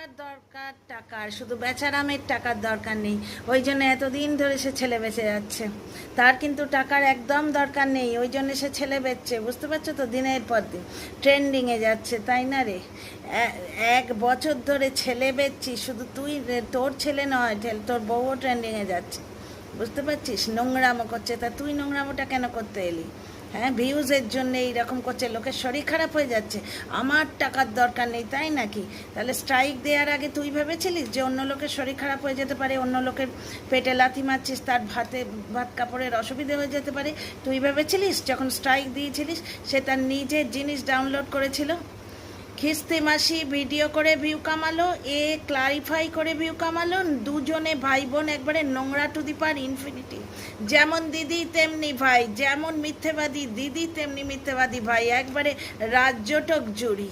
টাকার দরকার, টাকার শুধু বেচারামের টাকার দরকার নেই, ওই জন্য এতদিন ধরে সে ছেলে বেঁচে যাচ্ছে। তার কিন্তু টাকার একদম দরকার নেই, ওই জন্য সে ছেলে বেচছে, বুঝতে পারছো তো? দিনের পর দিন ট্রেন্ডিংয়ে যাচ্ছে, তাই না রে? 1 বছর ধরে ছেলে বেচছি, শুধু তুই, তোর ছেলে নয়, তোর বউও ট্রেন্ডিংয়ে যাচ্ছে, বুঝতে পারছিস? নোংরামো করছে, তা তুই নোংরামোটা কেন করতে এলি? হ্যাঁ, ভিউজের জন্য এইরকম করছে, লোকের শরীর খারাপ হয়ে যাচ্ছে। আমার টাকার দরকার নেই, তাই নাকি? তাহলে স্ট্রাইক দেওয়ার আগে তুই ভেবেছিলিস যে অন্য লোকের শরীর খারাপ হয়ে যেতে পারে, অন্য লোকের পেটে লাথি মারছিস, তার ভাত কাপড়ের অসুবিধে হয়ে যেতে পারে? তুই ভেবেছিলিস যখন স্ট্রাইক দিয়েছিলিস? সে তার নিজের জিনিস ডাউনলোড করেছিল, খিস্তি মাসি ভিডিও করে ভিউ কামালো, এ ক্লারিফাই করে ভিউ কামালো, দুজনে ভাই বোন একবারে নোংরা টু দি পার ইনফিনিটি। যেমন দিদি তেমনি ভাই, যেমন মিথ্যেবাদী দিদি তেমনি মিথ্যেবাদী ভাই, একবারে রাজ্যটক জুড়ি।